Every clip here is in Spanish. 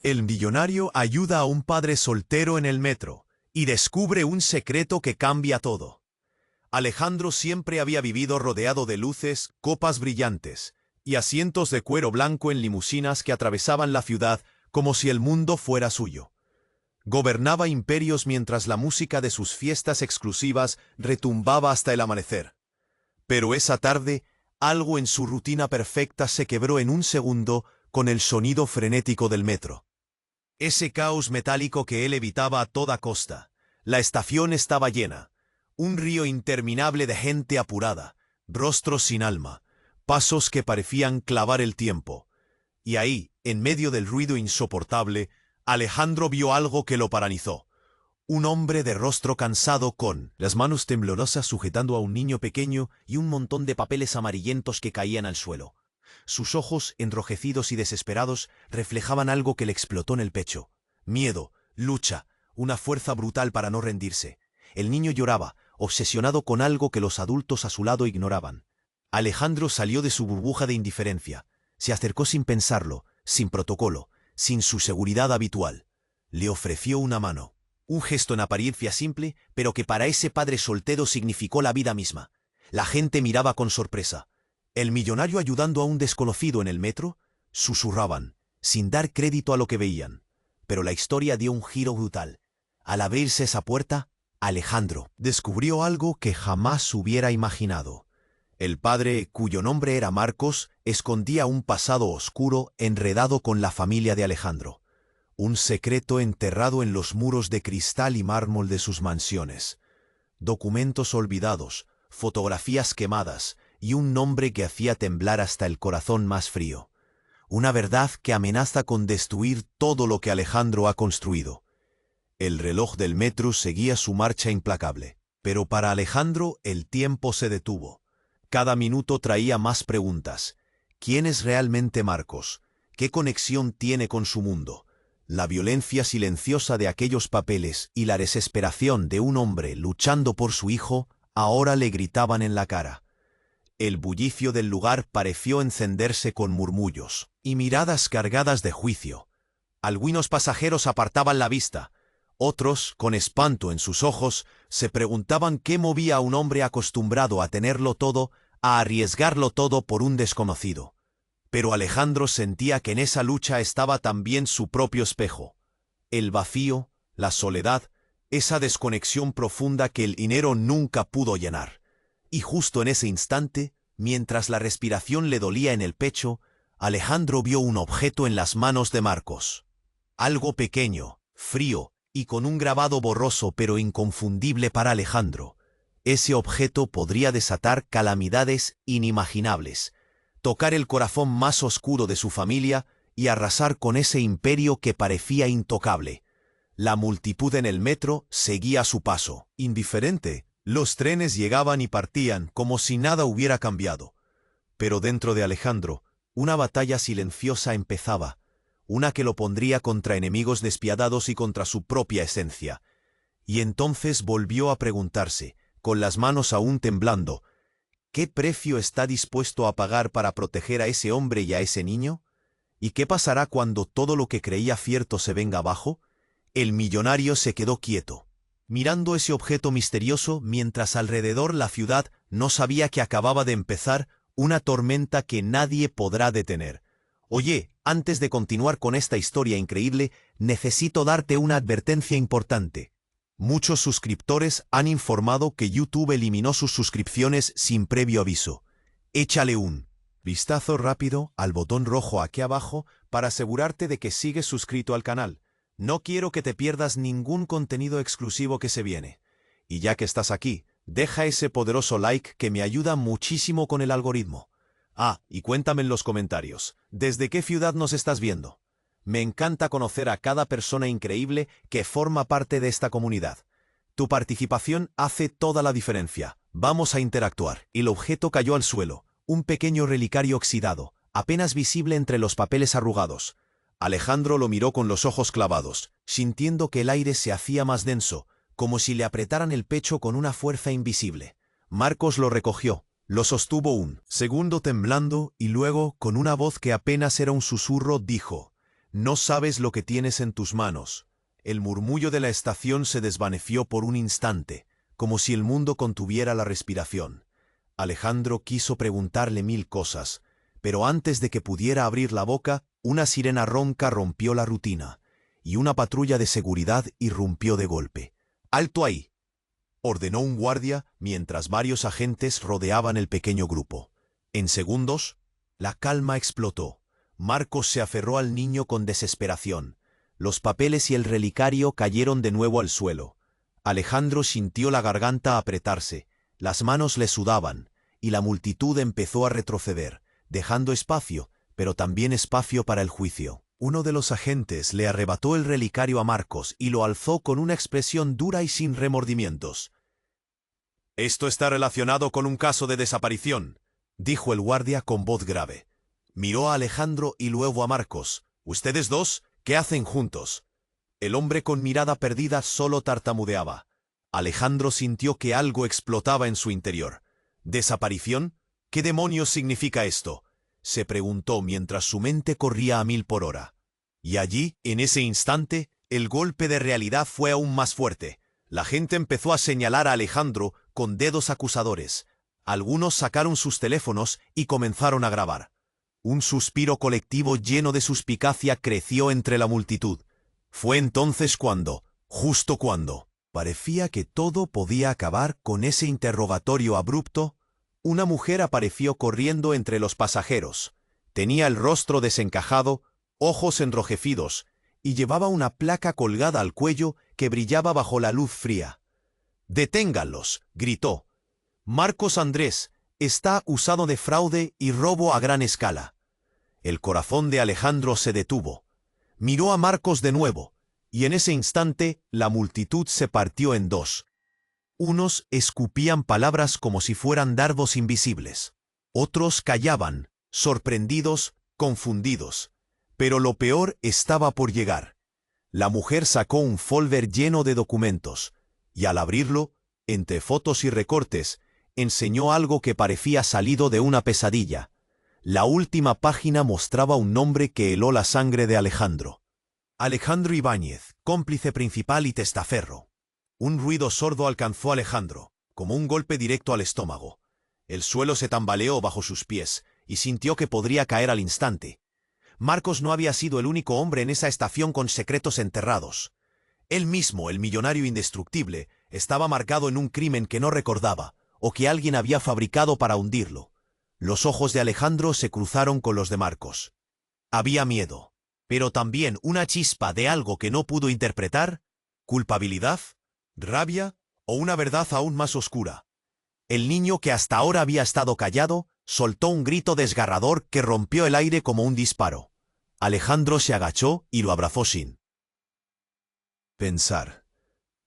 El millonario ayuda a un padre soltero en el metro y descubre un secreto que cambia todo. Alejandro siempre había vivido rodeado de luces, copas brillantes y asientos de cuero blanco en limusinas que atravesaban la ciudad como si el mundo fuera suyo. Gobernaba imperios mientras la música de sus fiestas exclusivas retumbaba hasta el amanecer. Pero esa tarde, algo en su rutina perfecta se quebró en un segundo con el sonido frenético del metro. Ese caos metálico que él evitaba a toda costa. La estación estaba llena. Un río interminable de gente apurada, rostros sin alma, pasos que parecían clavar el tiempo. Y ahí, en medio del ruido insoportable, Alejandro vio algo que lo paralizó. Un hombre de rostro cansado con las manos temblorosas sujetando a un niño pequeño y un montón de papeles amarillentos que caían al suelo. Sus ojos, enrojecidos y desesperados, reflejaban algo que le explotó en el pecho. Miedo, lucha, una fuerza brutal para no rendirse. El niño lloraba, obsesionado con algo que los adultos a su lado ignoraban. Alejandro salió de su burbuja de indiferencia. Se acercó sin pensarlo, sin protocolo, sin su seguridad habitual. Le ofreció una mano. Un gesto en apariencia simple, pero que para ese padre soltero significó la vida misma. La gente miraba con sorpresa. El millonario ayudando a un desconocido en el metro, susurraban, sin dar crédito a lo que veían. Pero la historia dio un giro brutal. Al abrirse esa puerta, Alejandro descubrió algo que jamás hubiera imaginado. El padre, cuyo nombre era Marcos, escondía un pasado oscuro enredado con la familia de Alejandro. Un secreto enterrado en los muros de cristal y mármol de sus mansiones. Documentos olvidados, fotografías quemadas y un nombre que hacía temblar hasta el corazón más frío. Una verdad que amenaza con destruir todo lo que Alejandro ha construido. El reloj del metro seguía su marcha implacable, pero para Alejandro el tiempo se detuvo. Cada minuto traía más preguntas. ¿Quién es realmente Marcos? ¿Qué conexión tiene con su mundo? La violencia silenciosa de aquellos papeles y la desesperación de un hombre luchando por su hijo ahora le gritaban en la cara. El bullicio del lugar pareció encenderse con murmullos y miradas cargadas de juicio. Algunos pasajeros apartaban la vista. Otros, con espanto en sus ojos, se preguntaban qué movía a un hombre acostumbrado a tenerlo todo, a arriesgarlo todo por un desconocido. Pero Alejandro sentía que en esa lucha estaba también su propio espejo. El vacío, la soledad, esa desconexión profunda que el dinero nunca pudo llenar. Y justo en ese instante, mientras la respiración le dolía en el pecho, Alejandro vio un objeto en las manos de Marcos. Algo pequeño, frío, y con un grabado borroso pero inconfundible para Alejandro. Ese objeto podría desatar calamidades inimaginables, tocar el corazón más oscuro de su familia y arrasar con ese imperio que parecía intocable. La multitud en el metro seguía su paso, indiferente. Los trenes llegaban y partían como si nada hubiera cambiado. Pero dentro de Alejandro, una batalla silenciosa empezaba, una que lo pondría contra enemigos despiadados y contra su propia esencia. Y entonces volvió a preguntarse, con las manos aún temblando, ¿qué precio está dispuesto a pagar para proteger a ese hombre y a ese niño? ¿Y qué pasará cuando todo lo que creía cierto se venga abajo? El millonario se quedó quieto, mirando ese objeto misterioso mientras alrededor la ciudad no sabía que acababa de empezar una tormenta que nadie podrá detener. Oye, antes de continuar con esta historia increíble, necesito darte una advertencia importante. Muchos suscriptores han informado que YouTube eliminó sus suscripciones sin previo aviso. Échale un vistazo rápido al botón rojo aquí abajo para asegurarte de que sigues suscrito al canal. No quiero que te pierdas ningún contenido exclusivo que se viene. Y ya que estás aquí, deja ese poderoso like que me ayuda muchísimo con el algoritmo. Ah, y cuéntame en los comentarios, ¿desde qué ciudad nos estás viendo? Me encanta conocer a cada persona increíble que forma parte de esta comunidad. Tu participación hace toda la diferencia. Vamos a interactuar. El objeto cayó al suelo, un pequeño relicario oxidado, apenas visible entre los papeles arrugados. Alejandro lo miró con los ojos clavados, sintiendo que el aire se hacía más denso, como si le apretaran el pecho con una fuerza invisible. Marcos lo recogió, lo sostuvo un segundo temblando y luego, con una voz que apenas era un susurro, dijo: No sabes lo que tienes en tus manos. El murmullo de la estación se desvaneció por un instante, como si el mundo contuviera la respiración. Alejandro quiso preguntarle mil cosas, pero antes de que pudiera abrir la boca, una sirena ronca rompió la rutina, y una patrulla de seguridad irrumpió de golpe. «¡Alto ahí!», ordenó un guardia mientras varios agentes rodeaban el pequeño grupo. En segundos, la calma explotó. Marcos se aferró al niño con desesperación. Los papeles y el relicario cayeron de nuevo al suelo. Alejandro sintió la garganta apretarse, las manos le sudaban, y la multitud empezó a retroceder, dejando espacio, pero también espacio para el juicio. Uno de los agentes le arrebató el relicario a Marcos y lo alzó con una expresión dura y sin remordimientos. «Esto está relacionado con un caso de desaparición», dijo el guardia con voz grave. Miró a Alejandro y luego a Marcos. «¿Ustedes dos? ¿Qué hacen juntos?». El hombre con mirada perdida solo tartamudeaba. Alejandro sintió que algo explotaba en su interior. «¿Desaparición? ¿Qué demonios significa esto?», se preguntó mientras su mente corría a 1000 por hora. Y allí, en ese instante, el golpe de realidad fue aún más fuerte. La gente empezó a señalar a Alejandro con dedos acusadores. Algunos sacaron sus teléfonos y comenzaron a grabar. Un suspiro colectivo lleno de suspicacia creció entre la multitud. Fue entonces cuando, justo cuando, parecía que todo podía acabar con ese interrogatorio abrupto, una mujer apareció corriendo entre los pasajeros. Tenía el rostro desencajado, ojos enrojecidos, y llevaba una placa colgada al cuello que brillaba bajo la luz fría. «¡Deténganlos!», gritó. «Marcos Andrés está acusado de fraude y robo a gran escala». El corazón de Alejandro se detuvo. Miró a Marcos de nuevo, y en ese instante la multitud se partió en dos. Unos escupían palabras como si fueran dardos invisibles. Otros callaban, sorprendidos, confundidos. Pero lo peor estaba por llegar. La mujer sacó un folder lleno de documentos, y al abrirlo, entre fotos y recortes, enseñó algo que parecía salido de una pesadilla. La última página mostraba un nombre que heló la sangre de Alejandro. Alejandro Ibáñez, cómplice principal y testaferro. Un ruido sordo alcanzó a Alejandro, como un golpe directo al estómago. El suelo se tambaleó bajo sus pies y sintió que podría caer al instante. Marcos no había sido el único hombre en esa estación con secretos enterrados. Él mismo, el millonario indestructible, estaba marcado en un crimen que no recordaba o que alguien había fabricado para hundirlo. Los ojos de Alejandro se cruzaron con los de Marcos. Había miedo, pero también una chispa de algo que no pudo interpretar. ¿Culpabilidad? ¿Rabia? ¿O una verdad aún más oscura? El niño, que hasta ahora había estado callado, soltó un grito desgarrador que rompió el aire como un disparo. Alejandro se agachó y lo abrazó sin pensar.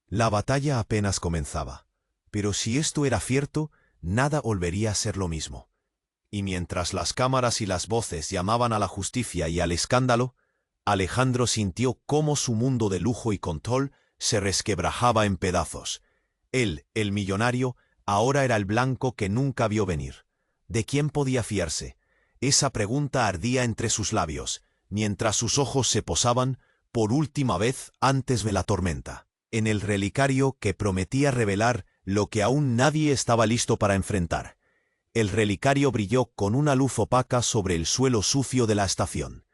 La batalla apenas comenzaba, pero si esto era cierto, nada volvería a ser lo mismo. Y mientras las cámaras y las voces llamaban a la justicia y al escándalo, Alejandro sintió cómo su mundo de lujo y control se resquebrajaba en pedazos. Él, el millonario, ahora era el blanco que nunca vio venir. ¿De quién podía fiarse? Esa pregunta ardía entre sus labios, mientras sus ojos se posaban, por última vez antes de la tormenta, en el relicario que prometía revelar lo que aún nadie estaba listo para enfrentar. El relicario brilló con una luz opaca sobre el suelo sucio de la estación.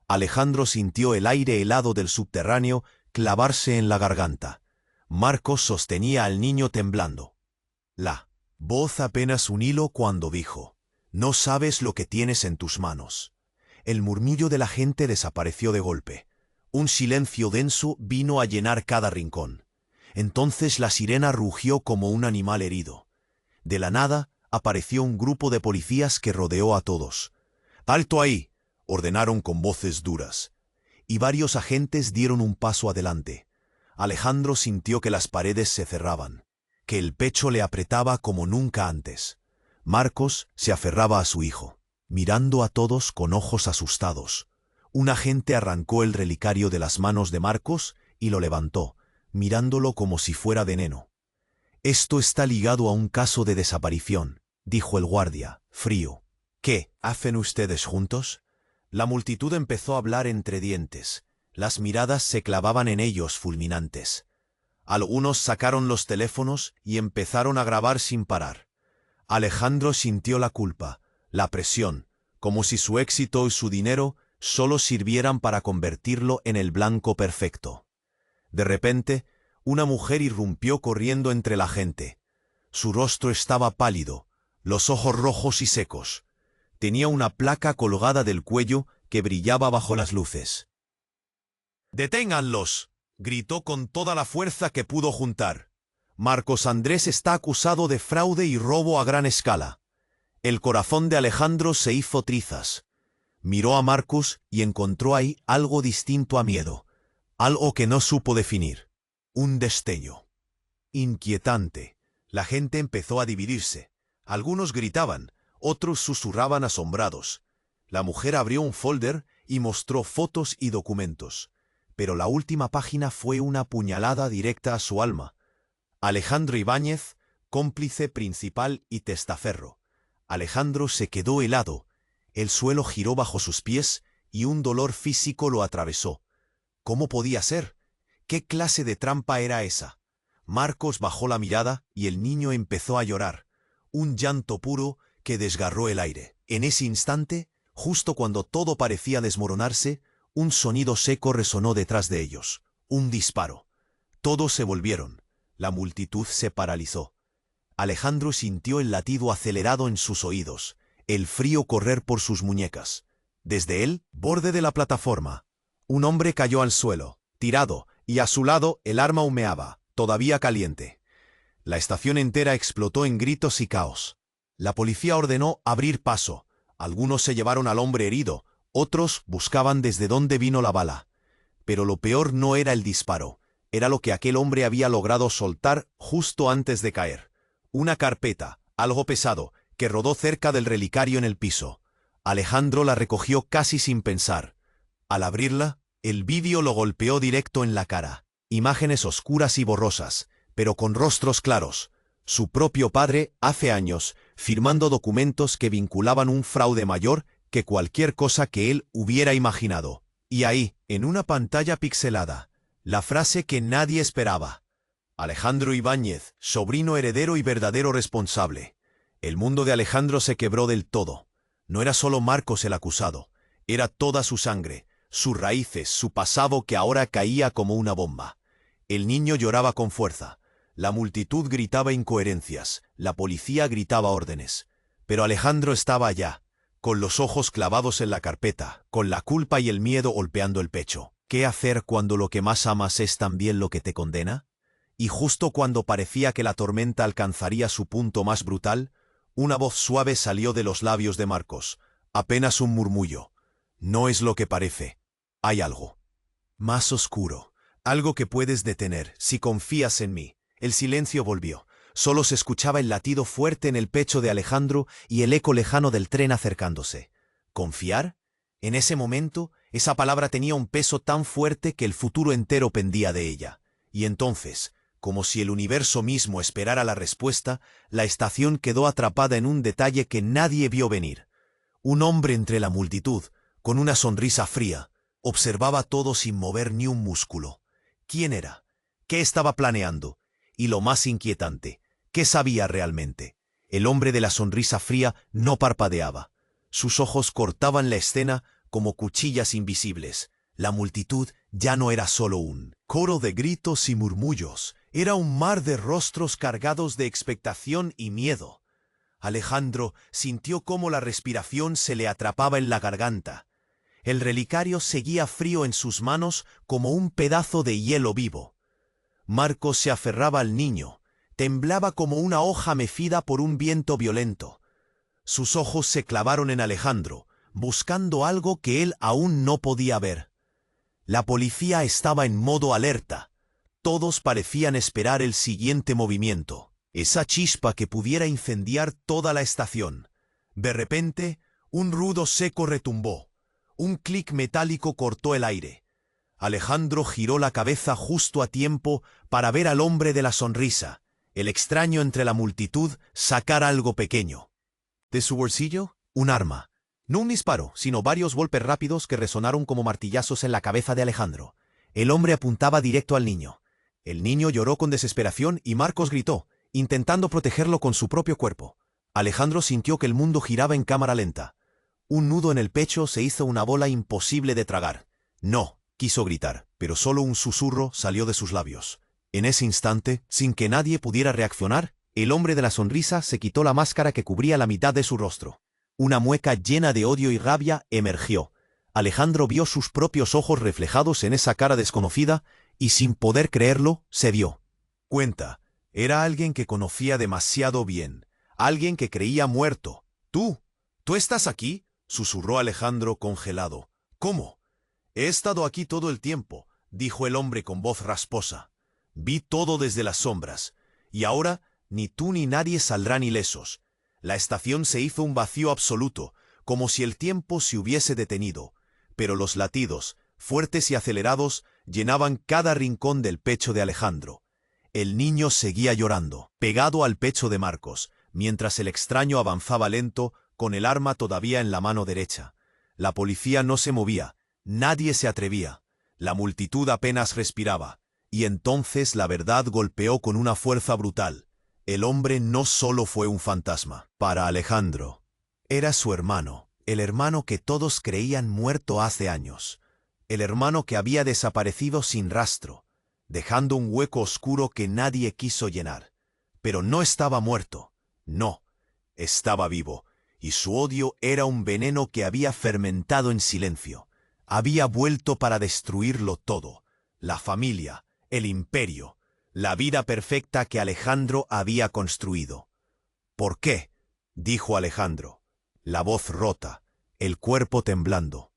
Alejandro sintió el aire helado del subterráneo clavarse en la garganta. Marcos sostenía al niño temblando. La voz apenas un hilo cuando dijo: «No sabes lo que tienes en tus manos». El murmullo de la gente desapareció de golpe. Un silencio denso vino a llenar cada rincón. Entonces la sirena rugió como un animal herido. De la nada apareció un grupo de policías que rodeó a todos. «¡Alto ahí!», ordenaron con voces duras. Y varios agentes dieron un paso adelante. Alejandro sintió que las paredes se cerraban, que el pecho le apretaba como nunca antes. Marcos se aferraba a su hijo, mirando a todos con ojos asustados. Un agente arrancó el relicario de las manos de Marcos y lo levantó, mirándolo como si fuera veneno. «Esto está ligado a un caso de desaparición», dijo el guardia, frío. «¿Qué hacen ustedes juntos?». La multitud empezó a hablar entre dientes. Las miradas se clavaban en ellos fulminantes. Algunos sacaron los teléfonos y empezaron a grabar sin parar. Alejandro sintió la culpa, la presión, como si su éxito y su dinero solo sirvieran para convertirlo en el blanco perfecto. De repente, una mujer irrumpió corriendo entre la gente. Su rostro estaba pálido, los ojos rojos y secos. Tenía una placa colgada del cuello que brillaba bajo las luces. «¡Deténganlos!», gritó con toda la fuerza que pudo juntar. «Marcos Andrés está acusado de fraude y robo a gran escala». El corazón de Alejandro se hizo trizas. Miró a Marcos y encontró ahí algo distinto a miedo, algo que no supo definir. Un destello. Inquietante. La gente empezó a dividirse. Algunos gritaban, otros susurraban asombrados. La mujer abrió un folder y mostró fotos y documentos. Pero la última página fue una puñalada directa a su alma. Alejandro Ibáñez, cómplice principal y testaferro. Alejandro se quedó helado. El suelo giró bajo sus pies y un dolor físico lo atravesó. ¿Cómo podía ser? ¿Qué clase de trampa era esa? Marcos bajó la mirada y el niño empezó a llorar. Un llanto puro que desgarró el aire. En ese instante, justo cuando todo parecía desmoronarse, un sonido seco resonó detrás de ellos. Un disparo. Todos se volvieron. La multitud se paralizó. Alejandro sintió el latido acelerado en sus oídos, el frío correr por sus muñecas. Desde el borde de la plataforma, un hombre cayó al suelo, tirado, y a su lado el arma humeaba, todavía caliente. La estación entera explotó en gritos y caos. La policía ordenó abrir paso. Algunos se llevaron al hombre herido, otros buscaban desde dónde vino la bala. Pero lo peor no era el disparo, era lo que aquel hombre había logrado soltar justo antes de caer. Una carpeta, algo pesado, que rodó cerca del relicario en el piso. Alejandro la recogió casi sin pensar. Al abrirla, el vídeo lo golpeó directo en la cara. Imágenes oscuras y borrosas, pero con rostros claros. Su propio padre, hace años, firmando documentos que vinculaban un fraude mayor que cualquier cosa que él hubiera imaginado. Y ahí, en una pantalla pixelada, la frase que nadie esperaba. Alejandro Ibáñez, sobrino heredero y verdadero responsable. El mundo de Alejandro se quebró del todo. No era solo Marcos el acusado, era toda su sangre, sus raíces, su pasado que ahora caía como una bomba. El niño lloraba con fuerza. La multitud gritaba incoherencias, la policía gritaba órdenes. Pero Alejandro estaba allá, con los ojos clavados en la carpeta, con la culpa y el miedo golpeando el pecho. ¿Qué hacer cuando lo que más amas es también lo que te condena? Y justo cuando parecía que la tormenta alcanzaría su punto más brutal, una voz suave salió de los labios de Marcos, apenas un murmullo. No es lo que parece. Hay algo más oscuro, algo que puedes detener si confías en mí. El silencio volvió. Solo se escuchaba el latido fuerte en el pecho de Alejandro y el eco lejano del tren acercándose. ¿Confiar? En ese momento, esa palabra tenía un peso tan fuerte que el futuro entero pendía de ella. Y entonces, como si el universo mismo esperara la respuesta, la estación quedó atrapada en un detalle que nadie vio venir. Un hombre entre la multitud, con una sonrisa fría, observaba todo sin mover ni un músculo. ¿Quién era? ¿Qué estaba planeando? Y lo más inquietante, ¿qué sabía realmente? El hombre de la sonrisa fría no parpadeaba. Sus ojos cortaban la escena como cuchillas invisibles. La multitud ya no era solo un coro de gritos y murmullos, era un mar de rostros cargados de expectación y miedo. Alejandro sintió cómo la respiración se le atrapaba en la garganta. El relicario seguía frío en sus manos como un pedazo de hielo vivo. Marcos se aferraba al niño, temblaba como una hoja mecida por un viento violento. Sus ojos se clavaron en Alejandro, buscando algo que él aún no podía ver. La policía estaba en modo alerta. Todos parecían esperar el siguiente movimiento, esa chispa que pudiera incendiar toda la estación. De repente, un ruido seco retumbó. Un clic metálico cortó el aire. Alejandro giró la cabeza justo a tiempo para ver al hombre de la sonrisa, el extraño entre la multitud, sacar algo pequeño. De su bolsillo, un arma. No un disparo, sino varios golpes rápidos que resonaron como martillazos en la cabeza de Alejandro. El hombre apuntaba directo al niño. El niño lloró con desesperación y Marcos gritó, intentando protegerlo con su propio cuerpo. Alejandro sintió que el mundo giraba en cámara lenta. Un nudo en el pecho se hizo una bola imposible de tragar. No, quiso gritar, pero solo un susurro salió de sus labios. En ese instante, sin que nadie pudiera reaccionar, el hombre de la sonrisa se quitó la máscara que cubría la mitad de su rostro. Una mueca llena de odio y rabia emergió. Alejandro vio sus propios ojos reflejados en esa cara desconocida y sin poder creerlo, se dio cuenta. Era alguien que conocía demasiado bien, alguien que creía muerto. ¿Tú estás aquí?, susurró Alejandro congelado. ¿Cómo? He estado aquí todo el tiempo, dijo el hombre con voz rasposa. Vi todo desde las sombras, y ahora ni tú ni nadie saldrán ilesos. La estación se hizo un vacío absoluto, como si el tiempo se hubiese detenido, pero los latidos, fuertes y acelerados, llenaban cada rincón del pecho de Alejandro. El niño seguía llorando, pegado al pecho de Marcos, mientras el extraño avanzaba lento, con el arma todavía en la mano derecha. La policía no se movía, nadie se atrevía. La multitud apenas respiraba, y entonces la verdad golpeó con una fuerza brutal. El hombre no solo fue un fantasma. Para Alejandro, era su hermano, el hermano que todos creían muerto hace años, el hermano que había desaparecido sin rastro, dejando un hueco oscuro que nadie quiso llenar. Pero no estaba muerto, no, estaba vivo, y su odio era un veneno que había fermentado en silencio. Había vuelto para destruirlo todo, la familia, el imperio, la vida perfecta que Alejandro había construido. ¿Por qué?, dijo Alejandro, la voz rota, el cuerpo temblando.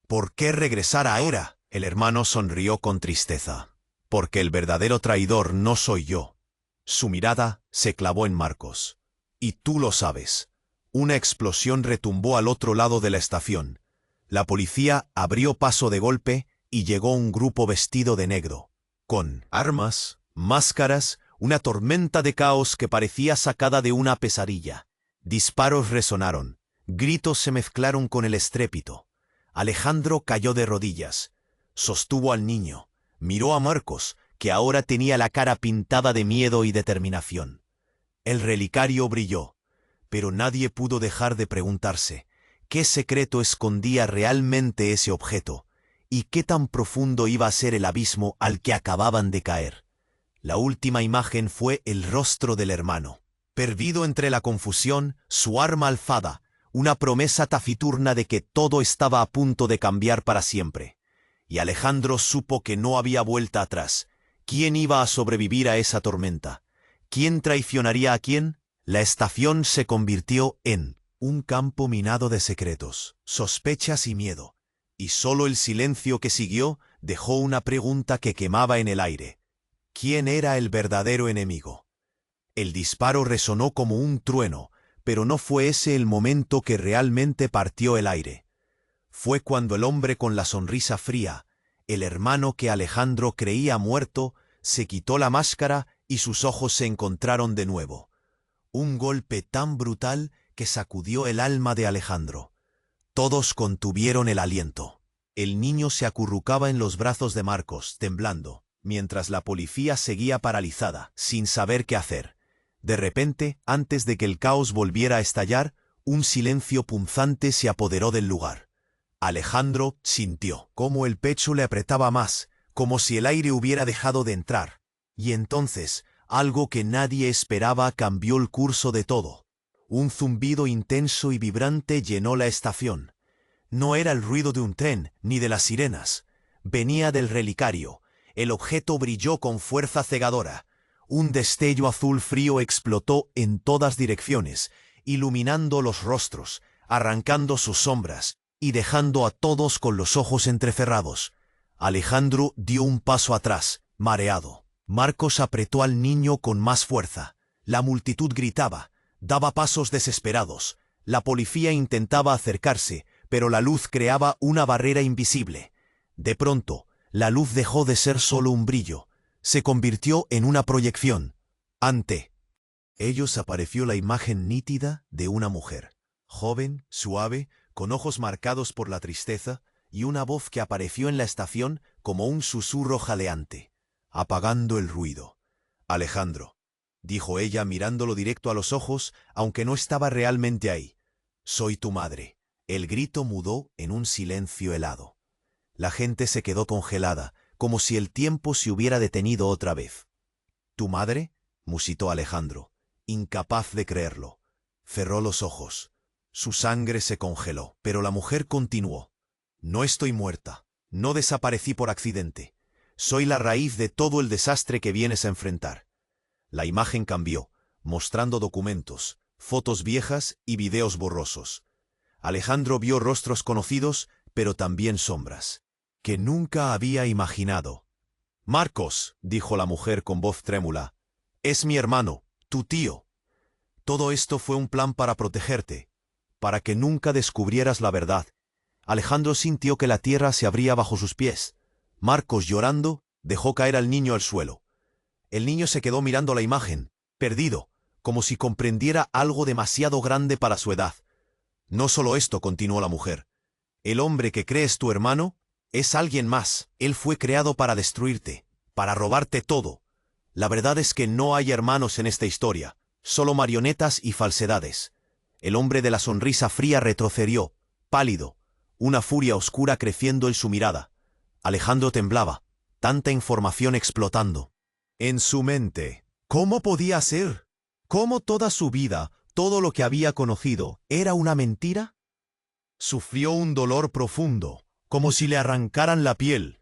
¿Por qué regresar ahora? El hermano sonrió con tristeza. Porque el verdadero traidor no soy yo. Su mirada se clavó en Marcos. Y tú lo sabes. Una explosión retumbó al otro lado de la estación. La policía abrió paso de golpe y llegó un grupo vestido de negro, con armas, máscaras, una tormenta de caos que parecía sacada de una pesadilla. Disparos resonaron, gritos se mezclaron con el estrépito. Alejandro cayó de rodillas, sostuvo al niño, miró a Marcos, que ahora tenía la cara pintada de miedo y determinación. El relicario brilló, pero nadie pudo dejar de preguntarse qué secreto escondía realmente ese objeto y qué tan profundo iba a ser el abismo al que acababan de caer. La última imagen fue el rostro del hermano, perdido entre la confusión, su arma alzada, una promesa taciturna de que todo estaba a punto de cambiar para siempre. Y Alejandro supo que no había vuelta atrás. ¿Quién iba a sobrevivir a esa tormenta? ¿Quién traicionaría a quién? La estación se convirtió en un campo minado de secretos, sospechas y miedo. Y solo el silencio que siguió dejó una pregunta que quemaba en el aire. ¿Quién era el verdadero enemigo? El disparo resonó como un trueno, pero no fue ese el momento que realmente partió el aire. Fue cuando el hombre con la sonrisa fría, el hermano que Alejandro creía muerto, se quitó la máscara y sus ojos se encontraron de nuevo. Un golpe tan brutal que sacudió el alma de Alejandro. Todos contuvieron el aliento. El niño se acurrucaba en los brazos de Marcos, temblando, mientras la policía seguía paralizada, sin saber qué hacer. De repente, antes de que el caos volviera a estallar, un silencio punzante se apoderó del lugar. Alejandro sintió cómo el pecho le apretaba más, como si el aire hubiera dejado de entrar. Y entonces, algo que nadie esperaba cambió el curso de todo. Un zumbido intenso y vibrante llenó la estación. No era el ruido de un tren, ni de las sirenas. Venía del relicario. El objeto brilló con fuerza cegadora. Un destello azul frío explotó en todas direcciones, iluminando los rostros, arrancando sus sombras y dejando a todos con los ojos entrecerrados. Alejandro dio un paso atrás, mareado. Marcos apretó al niño con más fuerza. La multitud gritaba, daba pasos desesperados. La policía intentaba acercarse, pero la luz creaba una barrera invisible. De pronto, la luz dejó de ser solo un brillo. Se convirtió en una proyección. Ante ellos apareció la imagen nítida de una mujer, joven, suave, con ojos marcados por la tristeza, y una voz que apareció en la estación como un susurro jadeante, apagando el ruido. «Alejandro», dijo ella mirándolo directo a los ojos, aunque no estaba realmente ahí. «Soy tu madre». El grito mudó en un silencio helado. La gente se quedó congelada, como si el tiempo se hubiera detenido otra vez. «¿Tu madre?», musitó Alejandro, incapaz de creerlo. Cerró los ojos. Su sangre se congeló, pero la mujer continuó. «No estoy muerta. No desaparecí por accidente. Soy la raíz de todo el desastre que vienes a enfrentar». La imagen cambió, mostrando documentos, fotos viejas y videos borrosos. Alejandro vio rostros conocidos, pero también sombras, que nunca había imaginado. «Marcos», dijo la mujer con voz trémula, «es mi hermano, tu tío. Todo esto fue un plan para protegerte, para que nunca descubrieras la verdad». Alejandro sintió que la tierra se abría bajo sus pies. Marcos, llorando, dejó caer al niño al suelo. El niño se quedó mirando la imagen, perdido, como si comprendiera algo demasiado grande para su edad. «No solo esto», continuó la mujer. «El hombre que crees tu hermano es alguien más. Él fue creado para destruirte, para robarte todo. La verdad es que no hay hermanos en esta historia, solo marionetas y falsedades». El hombre de la sonrisa fría retrocedió, pálido, una furia oscura creciendo en su mirada. Alejandro temblaba, tanta información explotando en su mente. ¿Cómo podía ser? ¿Cómo toda su vida, todo lo que había conocido, era una mentira? Sufrió un dolor profundo, como si le arrancaran la piel.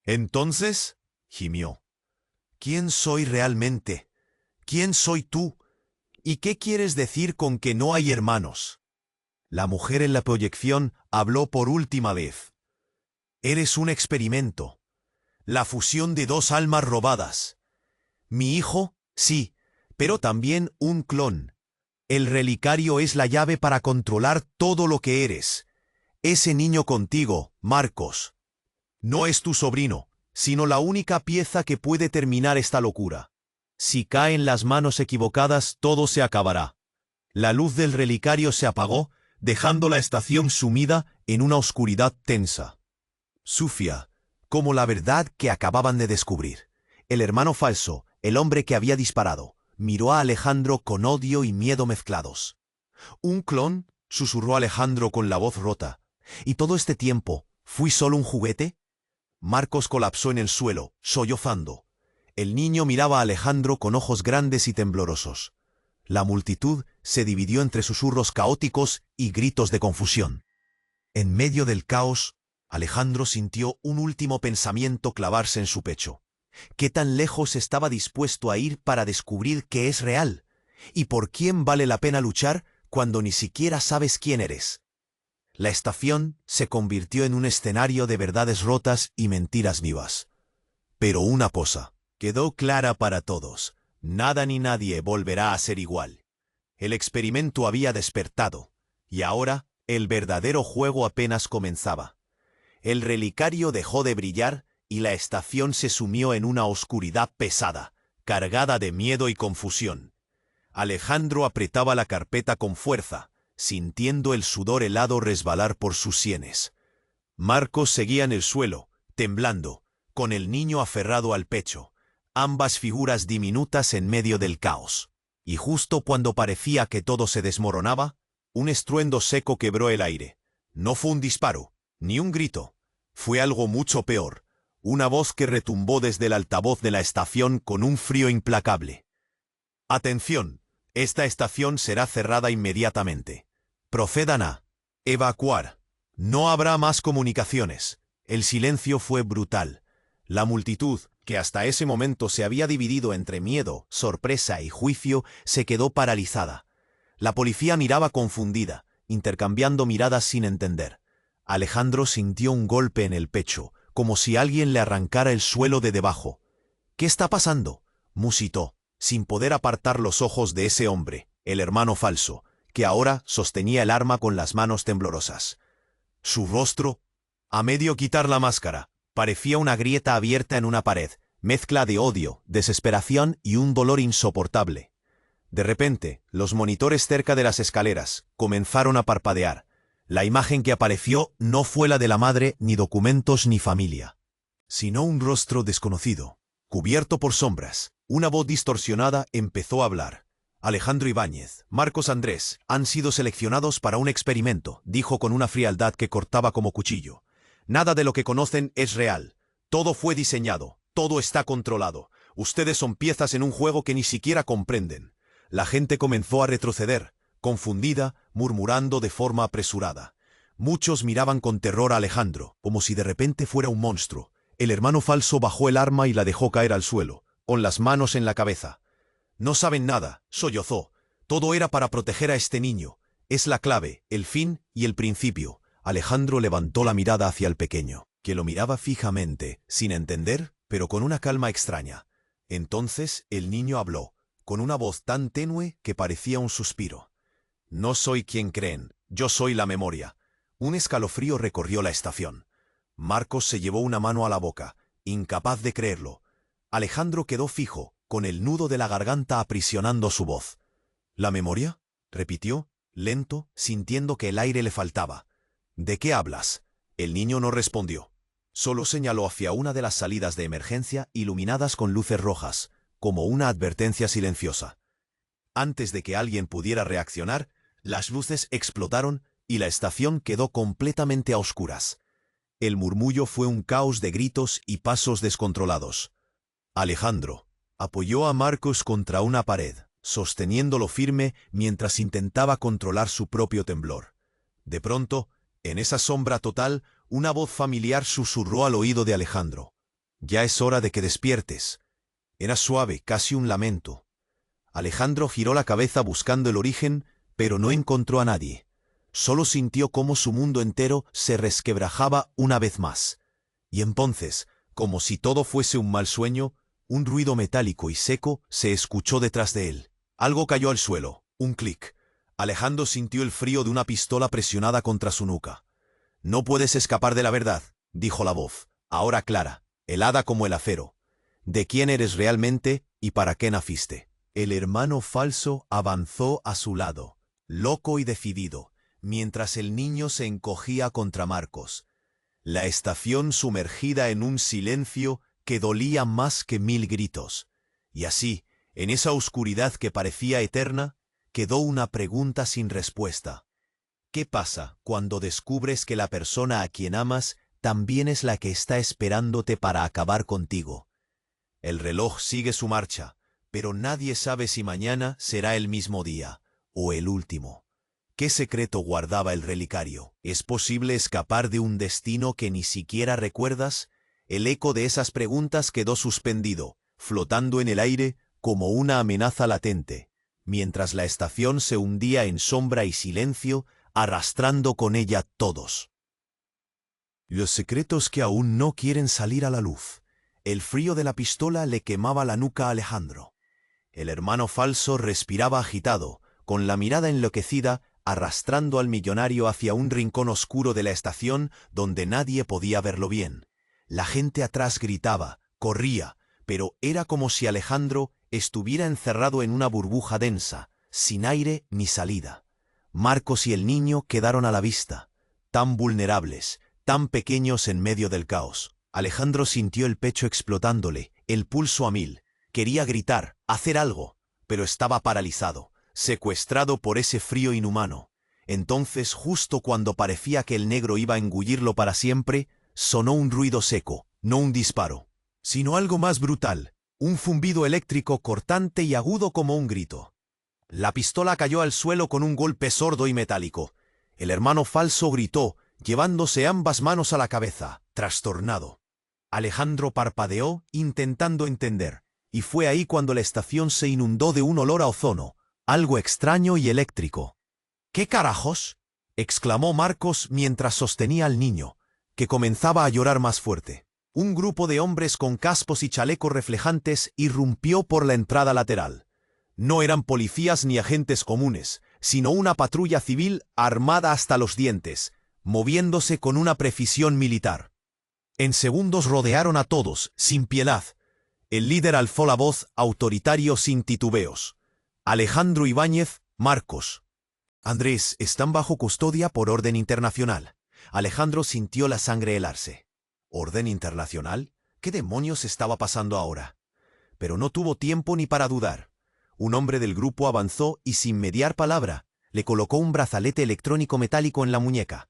«Entonces», gimió, «¿quién soy realmente? ¿Quién soy tú? ¿Y qué quieres decir con que no hay hermanos?» La mujer en la proyección habló por última vez. «Eres un experimento, la fusión de dos almas robadas. Mi hijo, sí, pero también un clon. El relicario es la llave para controlar todo lo que eres. Ese niño contigo, Marcos, no es tu sobrino, sino la única pieza que puede terminar esta locura. Si cae en las manos equivocadas, todo se acabará». La luz del relicario se apagó, dejando la estación sumida en una oscuridad tensa. Sufía, como la verdad que acababan de descubrir. El hermano falso, el hombre que había disparado, miró a Alejandro con odio y miedo mezclados. «¿Un clon?», susurró Alejandro con la voz rota. «¿Y todo este tiempo fui solo un juguete?». Marcos colapsó en el suelo, sollozando. El niño miraba a Alejandro con ojos grandes y temblorosos. La multitud se dividió entre susurros caóticos y gritos de confusión. En medio del caos, Alejandro sintió un último pensamiento clavarse en su pecho. ¿Qué tan lejos estaba dispuesto a ir para descubrir qué es real? ¿Y por quién vale la pena luchar cuando ni siquiera sabes quién eres? La estación se convirtió en un escenario de verdades rotas y mentiras vivas. Pero una cosa quedó clara para todos: nada ni nadie volverá a ser igual. El experimento había despertado, y ahora el verdadero juego apenas comenzaba. El relicario dejó de brillar y la estación se sumió en una oscuridad pesada, cargada de miedo y confusión. Alejandro apretaba la carpeta con fuerza, sintiendo el sudor helado resbalar por sus sienes. Marcos seguía en el suelo, temblando, con el niño aferrado al pecho, ambas figuras diminutas en medio del caos. Y justo cuando parecía que todo se desmoronaba, un estruendo seco quebró el aire. No fue un disparo, ni un grito. Fue algo mucho peor, una voz que retumbó desde el altavoz de la estación con un frío implacable. «Atención, esta estación será cerrada inmediatamente. Procedan a evacuar. No habrá más comunicaciones». El silencio fue brutal. La multitud, que hasta ese momento se había dividido entre miedo, sorpresa y juicio, se quedó paralizada. La policía miraba confundida, intercambiando miradas sin entender. Alejandro sintió un golpe en el pecho, como si alguien le arrancara el suelo de debajo. «¿Qué está pasando?», musitó, sin poder apartar los ojos de ese hombre, el hermano falso, que ahora sostenía el arma con las manos temblorosas. Su rostro, a medio quitar la máscara, parecía una grieta abierta en una pared, mezcla de odio, desesperación y un dolor insoportable. De repente, los monitores cerca de las escaleras comenzaron a parpadear. La imagen que apareció no fue la de la madre, ni documentos ni familia, sino un rostro desconocido, cubierto por sombras. Una voz distorsionada empezó a hablar. Alejandro Ibáñez, Marcos Andrés, han sido seleccionados para un experimento, dijo con una frialdad que cortaba como cuchillo. Nada de lo que conocen es real. Todo fue diseñado, todo está controlado. Ustedes son piezas en un juego que ni siquiera comprenden. La gente comenzó a retroceder, confundida, murmurando de forma apresurada. Muchos miraban con terror a Alejandro, como si de repente fuera un monstruo. El hermano falso bajó el arma y la dejó caer al suelo, con las manos en la cabeza. No saben nada, sollozó. Todo era para proteger a este niño. Es la clave, el fin y el principio. Alejandro levantó la mirada hacia el pequeño, que lo miraba fijamente, sin entender, pero con una calma extraña. Entonces el niño habló, con una voz tan tenue que parecía un suspiro. No soy quien creen, yo soy la memoria. Un escalofrío recorrió la estación. Marcos se llevó una mano a la boca, incapaz de creerlo. Alejandro quedó fijo, con el nudo de la garganta aprisionando su voz. ¿La memoria?, repitió, lento, sintiendo que el aire le faltaba. ¿De qué hablas? El niño no respondió. Solo señaló hacia una de las salidas de emergencia iluminadas con luces rojas, como una advertencia silenciosa. Antes de que alguien pudiera reaccionar, las luces explotaron y la estación quedó completamente a oscuras. El murmullo fue un caos de gritos y pasos descontrolados. Alejandro apoyó a Marcos contra una pared, sosteniéndolo firme mientras intentaba controlar su propio temblor. De pronto, en esa sombra total, una voz familiar susurró al oído de Alejandro. «Ya es hora de que despiertes». Era suave, casi un lamento. Alejandro giró la cabeza buscando el origen, pero no encontró a nadie. Solo sintió cómo su mundo entero se resquebrajaba una vez más. Y entonces, como si todo fuese un mal sueño, un ruido metálico y seco se escuchó detrás de él. Algo cayó al suelo, un clic. Alejandro sintió el frío de una pistola presionada contra su nuca. «No puedes escapar de la verdad», dijo la voz, ahora clara, helada como el acero. «¿De quién eres realmente y para qué naciste?» El hermano falso avanzó a su lado, loco y decidido, mientras el niño se encogía contra Marcos. La estación sumergida en un silencio que dolía más que 1000 gritos. Y así, en esa oscuridad que parecía eterna, quedó una pregunta sin respuesta. ¿Qué pasa cuando descubres que la persona a quien amas también es la que está esperándote para acabar contigo? El reloj sigue su marcha, pero nadie sabe si mañana será el mismo día, o el último. ¿Qué secreto guardaba el relicario? ¿Es posible escapar de un destino que ni siquiera recuerdas? El eco de esas preguntas quedó suspendido, flotando en el aire como una amenaza latente, mientras la estación se hundía en sombra y silencio, arrastrando con ella todos. Los secretos que aún no quieren salir a la luz. El frío de la pistola le quemaba la nuca a Alejandro. El hermano falso respiraba agitado, con la mirada enloquecida, arrastrando al millonario hacia un rincón oscuro de la estación donde nadie podía verlo bien. La gente atrás gritaba, corría, pero era como si Alejandro estuviera encerrado en una burbuja densa, sin aire ni salida. Marcos y el niño quedaron a la vista, tan vulnerables, tan pequeños en medio del caos. Alejandro sintió el pecho explotándole, el pulso a 1000. Quería gritar, hacer algo, pero estaba paralizado, secuestrado por ese frío inhumano. Entonces, justo cuando parecía que el negro iba a engullirlo para siempre, sonó un ruido seco, no un disparo, sino algo más brutal, un zumbido eléctrico cortante y agudo como un grito. La pistola cayó al suelo con un golpe sordo y metálico. El hermano falso gritó, llevándose ambas manos a la cabeza, trastornado. Alejandro parpadeó, intentando entender, y fue ahí cuando la estación se inundó de un olor a ozono, algo extraño y eléctrico. «¿Qué carajos?», exclamó Marcos mientras sostenía al niño, que comenzaba a llorar más fuerte. Un grupo de hombres con cascos y chalecos reflejantes irrumpió por la entrada lateral. No eran policías ni agentes comunes, sino una patrulla civil armada hasta los dientes, moviéndose con una precisión militar. En segundos rodearon a todos, sin piedad. El líder alzó la voz, autoritario sin titubeos. «Alejandro Ibáñez, Marcos». Andrés, están bajo custodia por orden internacional. Alejandro sintió la sangre helarse. ¿Orden internacional? ¿Qué demonios estaba pasando ahora? Pero no tuvo tiempo ni para dudar. Un hombre del grupo avanzó y sin mediar palabra, le colocó un brazalete electrónico metálico en la muñeca.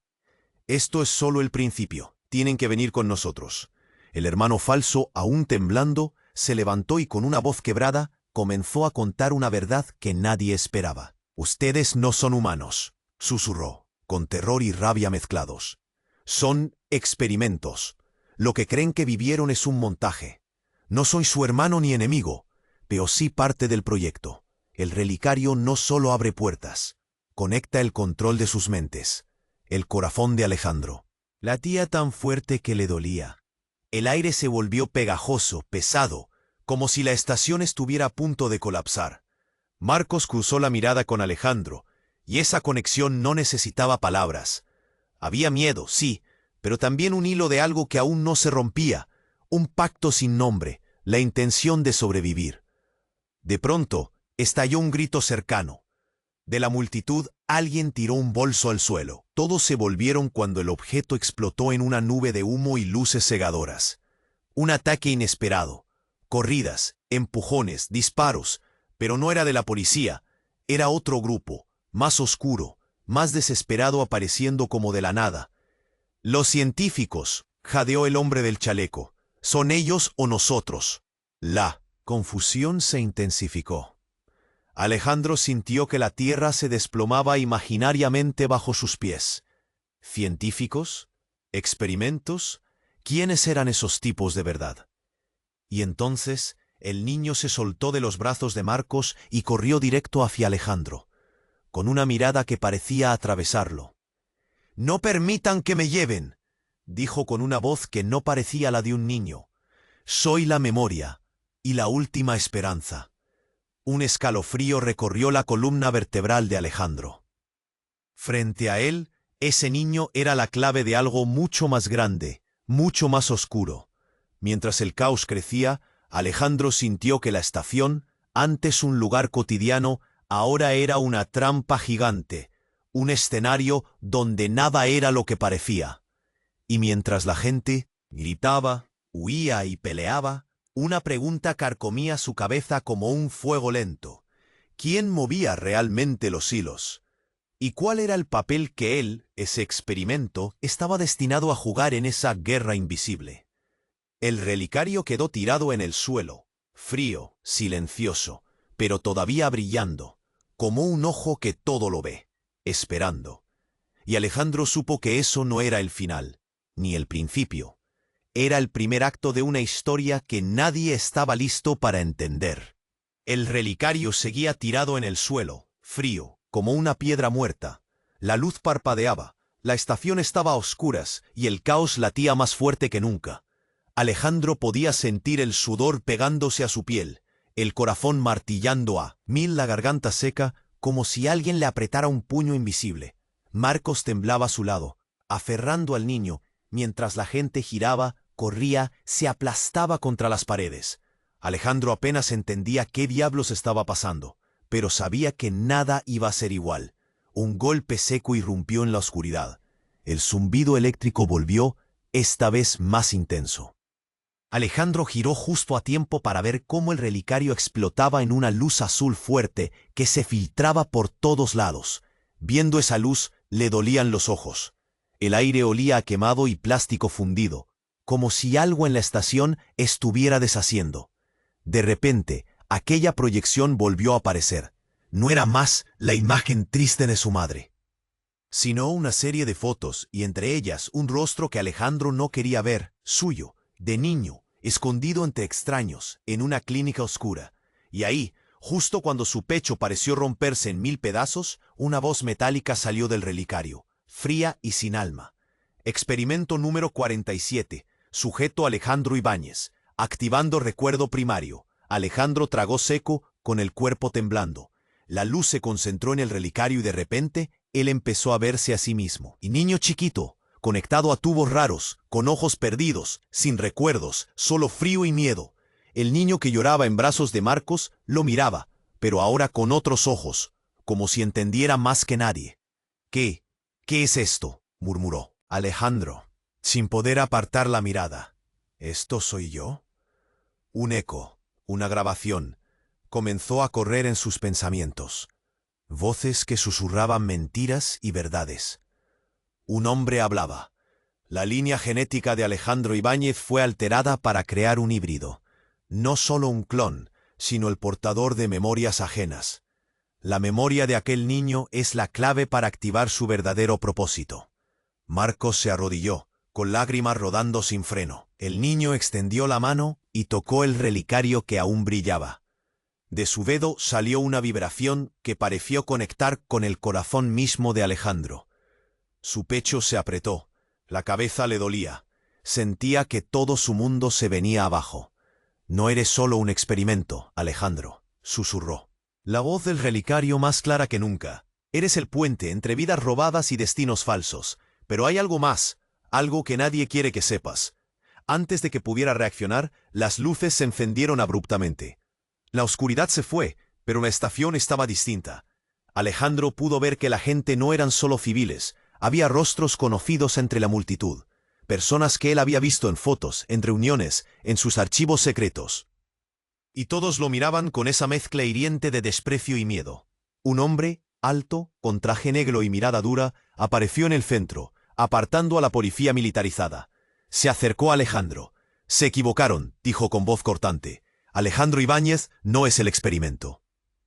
Esto es solo el principio. Tienen que venir con nosotros. El hermano falso, aún temblando, se levantó y con una voz quebrada comenzó a contar una verdad que nadie esperaba. Ustedes no son humanos, susurró, con terror y rabia mezclados. Son experimentos. Lo que creen que vivieron es un montaje. No soy su hermano ni enemigo, pero sí parte del proyecto. El relicario no solo abre puertas, conecta el control de sus mentes. El corazón de Alejandro. Latía tan fuerte que le dolía. El aire se volvió pegajoso, pesado, como si la estación estuviera a punto de colapsar. Marcos cruzó la mirada con Alejandro, y esa conexión no necesitaba palabras. Había miedo, sí, pero también un hilo de algo que aún no se rompía, un pacto sin nombre, la intención de sobrevivir. De pronto, estalló un grito cercano. De la multitud, alguien tiró un bolso al suelo. Todos se volvieron cuando el objeto explotó en una nube de humo y luces cegadoras. Un ataque inesperado. Corridas, empujones, disparos, pero no era de la policía, era otro grupo, más oscuro, más desesperado apareciendo como de la nada. Los científicos, jadeó el hombre del chaleco, ¿son ellos o nosotros? La confusión se intensificó. Alejandro sintió que la tierra se desplomaba imaginariamente bajo sus pies. ¿Científicos? ¿Experimentos? ¿Quiénes eran esos tipos de verdad? Y entonces el niño se soltó de los brazos de Marcos y corrió directo hacia Alejandro, con una mirada que parecía atravesarlo. «No permitan que me lleven», dijo con una voz que no parecía la de un niño. «Soy la memoria y la última esperanza». Un escalofrío recorrió la columna vertebral de Alejandro. Frente a él, ese niño era la clave de algo mucho más grande, mucho más oscuro. Mientras el caos crecía, Alejandro sintió que la estación, antes un lugar cotidiano, ahora era una trampa gigante, un escenario donde nada era lo que parecía. Y mientras la gente gritaba, huía y peleaba, una pregunta carcomía su cabeza como un fuego lento. ¿Quién movía realmente los hilos? ¿Y cuál era el papel que él, ese experimento, estaba destinado a jugar en esa guerra invisible? El relicario quedó tirado en el suelo, frío, silencioso, pero todavía brillando, como un ojo que todo lo ve, esperando. Y Alejandro supo que eso no era el final, ni el principio. Era el primer acto de una historia que nadie estaba listo para entender. El relicario seguía tirado en el suelo, frío, como una piedra muerta. La luz parpadeaba, la estación estaba a oscuras y el caos latía más fuerte que nunca. Alejandro podía sentir el sudor pegándose a su piel, el corazón martillando a mil, la garganta seca, como si alguien le apretara un puño invisible. Marcos temblaba a su lado, aferrando al niño, mientras la gente giraba, corría, se aplastaba contra las paredes. Alejandro apenas entendía qué diablos estaba pasando, pero sabía que nada iba a ser igual. Un golpe seco irrumpió en la oscuridad. El zumbido eléctrico volvió, esta vez más intenso. Alejandro giró justo a tiempo para ver cómo el relicario explotaba en una luz azul fuerte que se filtraba por todos lados. Viendo esa luz, le dolían los ojos. El aire olía a quemado y plástico fundido, como si algo en la estación estuviera deshaciendo. De repente, aquella proyección volvió a aparecer. No era más la imagen triste de su madre, sino una serie de fotos, y entre ellas un rostro que Alejandro no quería ver, suyo, de niño, escondido entre extraños, en una clínica oscura. Y ahí, justo cuando su pecho pareció romperse en mil pedazos, una voz metálica salió del relicario, fría y sin alma. Experimento número 47. Sujeto Alejandro Ibáñez. Activando recuerdo primario. Alejandro tragó seco, con el cuerpo temblando. La luz se concentró en el relicario y de repente, él empezó a verse a sí mismo. Y niño chiquito, conectado a tubos raros, con ojos perdidos, sin recuerdos, solo frío y miedo. El niño que lloraba en brazos de Marcos lo miraba, pero ahora con otros ojos, como si entendiera más que nadie. ¿Qué? ¿Qué es esto?, murmuró Alejandro, sin poder apartar la mirada. ¿Esto soy yo? Un eco, una grabación, comenzó a correr en sus pensamientos. Voces que susurraban mentiras y verdades. Un hombre hablaba. La línea genética de Alejandro Ibáñez fue alterada para crear un híbrido. No solo un clon, sino el portador de memorias ajenas. La memoria de aquel niño es la clave para activar su verdadero propósito. Marcos se arrodilló, con lágrimas rodando sin freno. El niño extendió la mano y tocó el relicario que aún brillaba. De su dedo salió una vibración que pareció conectar con el corazón mismo de Alejandro. Su pecho se apretó, la cabeza le dolía. Sentía que todo su mundo se venía abajo. «No eres solo un experimento, Alejandro», susurró. La voz del relicario más clara que nunca. «Eres el puente entre vidas robadas y destinos falsos. Pero hay algo más, algo que nadie quiere que sepas». Antes de que pudiera reaccionar, las luces se encendieron abruptamente. La oscuridad se fue, pero la estación estaba distinta. Alejandro pudo ver que la gente no eran solo civiles, había rostros conocidos entre la multitud, personas que él había visto en fotos, en reuniones, en sus archivos secretos. Y todos lo miraban con esa mezcla hiriente de desprecio y miedo. Un hombre, alto, con traje negro y mirada dura, apareció en el centro, apartando a la policía militarizada. Se acercó a Alejandro. «Se equivocaron», dijo con voz cortante. «Alejandro Ibáñez no es el experimento.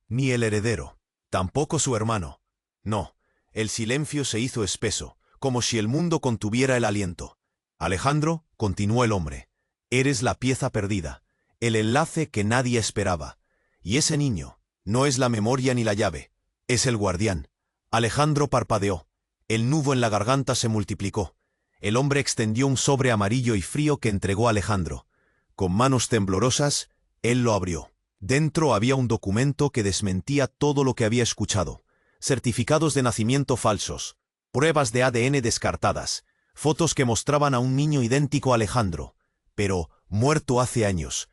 Ni el heredero. Tampoco su hermano. No». El silencio se hizo espeso, como si el mundo contuviera el aliento. «Alejandro», continuó el hombre, «eres la pieza perdida, el enlace que nadie esperaba. Y ese niño no es la memoria ni la llave, es el guardián». Alejandro parpadeó. El nudo en la garganta se multiplicó. El hombre extendió un sobre amarillo y frío que entregó a Alejandro. Con manos temblorosas, él lo abrió. Dentro había un documento que desmentía todo lo que había escuchado. Certificados de nacimiento falsos, pruebas de ADN descartadas, fotos que mostraban a un niño idéntico a Alejandro, pero muerto hace años.